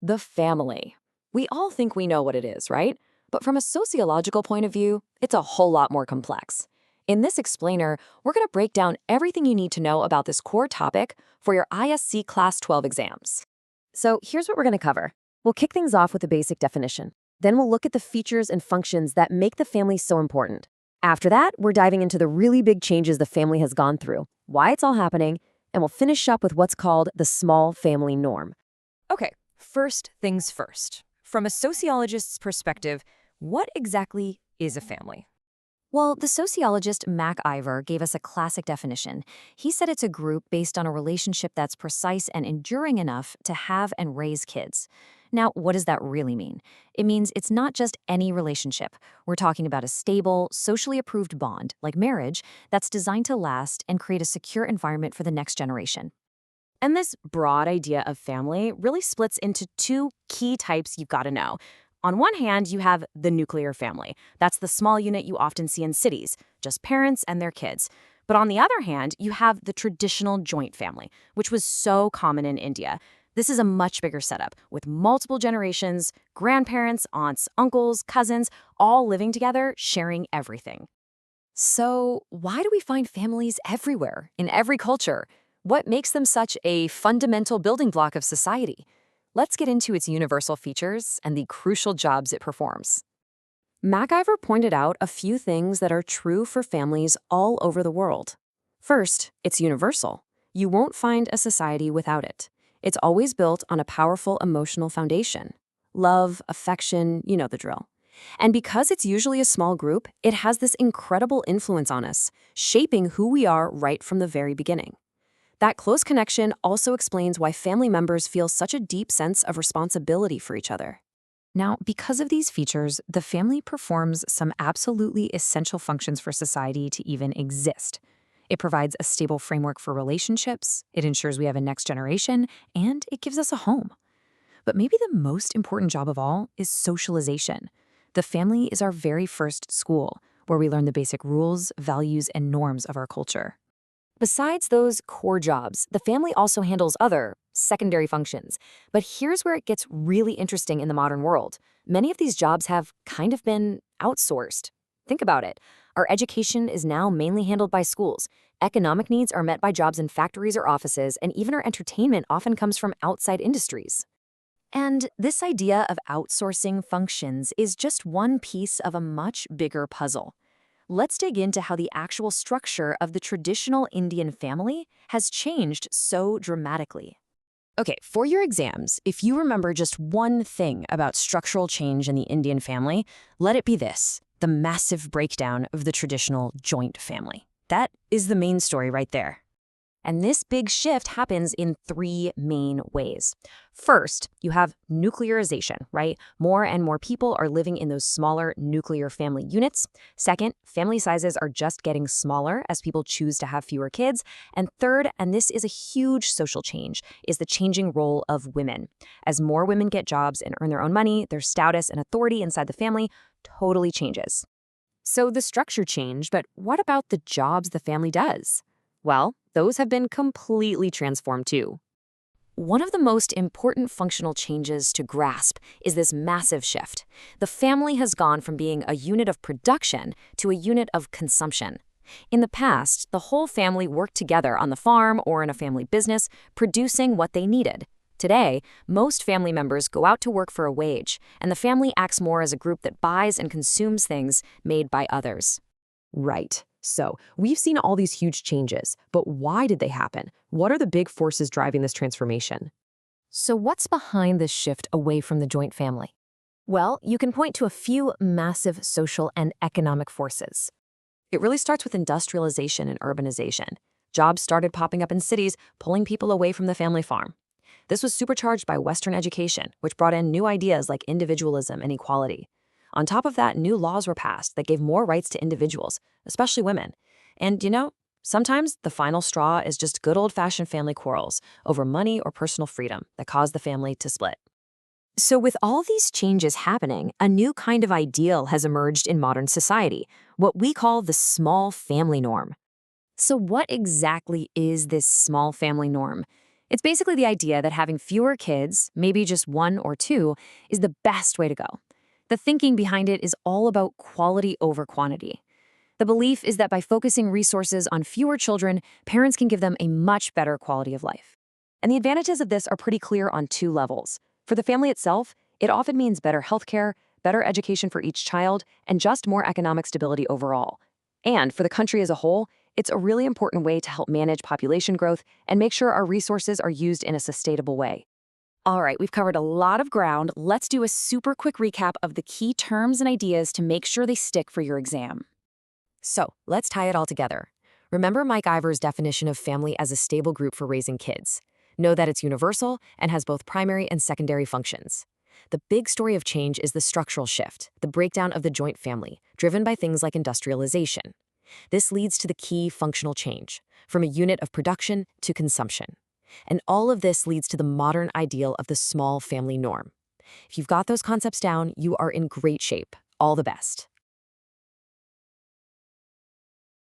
The family. We all think we know what it is, right? But from a sociological point of view, it's a whole lot more complex. In this explainer, we're going to break down everything you need to know about this core topic for your ISC Class 12 exams. So here's what we're going to cover. We'll kick things off with a basic definition. Then we'll look at the features and functions that make the family so important. After that, we're diving into the really big changes the family has gone through, why it's all happening, and we'll finish up with what's called the small family norm. Okay, first things first. From a sociologist's perspective, what exactly is a family? Well, the sociologist Mac Ivor gave us a classic definition. He said it's a group based on a relationship that's precise and enduring enough to have and raise kids. Now, what does that really mean? It means it's not just any relationship. We're talking about a stable, socially approved bond, like marriage, that's designed to last and create a secure environment for the next generation. And this broad idea of family really splits into two key types you've got to know. On one hand, you have the nuclear family. That's the small unit you often see in cities, just parents and their kids. But on the other hand, you have the traditional joint family, which was so common in India. This is a much bigger setup with multiple generations, grandparents, aunts, uncles, cousins, all living together, sharing everything. So, why do we find families everywhere, in every culture? What makes them such a fundamental building block of society? Let's get into its universal features and the crucial jobs it performs. MacIver pointed out a few things that are true for families all over the world. First, it's universal. You won't find a society without it. It's always built on a powerful emotional foundation. Love, affection, you know the drill. And because it's usually a small group, it has this incredible influence on us, shaping who we are right from the very beginning. That close connection also explains why family members feel such a deep sense of responsibility for each other. Now, because of these features, the family performs some absolutely essential functions for society to even exist. It provides a stable framework for relationships, it ensures we have a next generation, and it gives us a home. But maybe the most important job of all is socialization. The family is our very first school, where we learn the basic rules, values, and norms of our culture. Besides those core jobs, the family also handles other, secondary functions. But here's where it gets really interesting in the modern world. Many of these jobs have kind of been outsourced. Think about it. Our education is now mainly handled by schools. Economic needs are met by jobs in factories or offices, and even our entertainment often comes from outside industries. And this idea of outsourcing functions is just one piece of a much bigger puzzle. Let's dig into how the actual structure of the traditional Indian family has changed so dramatically. Okay, for your exams, if you remember just one thing about structural change in the Indian family, let it be this: the massive breakdown of the traditional joint family. That is the main story right there. And this big shift happens in three main ways. First, you have nuclearization, right? More and more people are living in those smaller nuclear family units. Second, family sizes are just getting smaller as people choose to have fewer kids. And third, and this is a huge social change, is the changing role of women. As more women get jobs and earn their own money, their status and authority inside the family totally changes. So the structure changed, but what about the jobs the family does? Well, those have been completely transformed too. One of the most important functional changes to grasp is this massive shift. The family has gone from being a unit of production to a unit of consumption. In the past, the whole family worked together on the farm or in a family business, producing what they needed. Today, most family members go out to work for a wage, and the family acts more as a group that buys and consumes things made by others. Right. So, we've seen all these huge changes, but why did they happen? What are the big forces driving this transformation? So what's behind this shift away from the joint family? Well, you can point to a few massive social and economic forces. It really starts with industrialization and urbanization. Jobs started popping up in cities, pulling people away from the family farm. This was supercharged by Western education, which brought in new ideas like individualism and equality. On top of that, new laws were passed that gave more rights to individuals, especially women. And, sometimes the final straw is just good old-fashioned family quarrels over money or personal freedom that cause the family to split. So with all these changes happening, a new kind of ideal has emerged in modern society, what we call the small family norm. So what exactly is this small family norm? It's basically the idea that having fewer kids, maybe just one or two, is the best way to go. The thinking behind it is all about quality over quantity. The belief is that by focusing resources on fewer children, parents can give them a much better quality of life. And the advantages of this are pretty clear on two levels. For the family itself, it often means better healthcare, better education for each child, and just more economic stability overall. And for the country as a whole, it's a really important way to help manage population growth and make sure our resources are used in a sustainable way. All right, we've covered a lot of ground. Let's do a super quick recap of the key terms and ideas to make sure they stick for your exam. So, let's tie it all together. Remember Mike Iver's definition of family as a stable group for raising kids. Know that it's universal and has both primary and secondary functions. The big story of change is the structural shift, the breakdown of the joint family, driven by things like industrialization. This leads to the key functional change, from a unit of production to consumption. And all of this leads to the modern ideal of the small family norm. If you've got those concepts down, you are in great shape. All the best.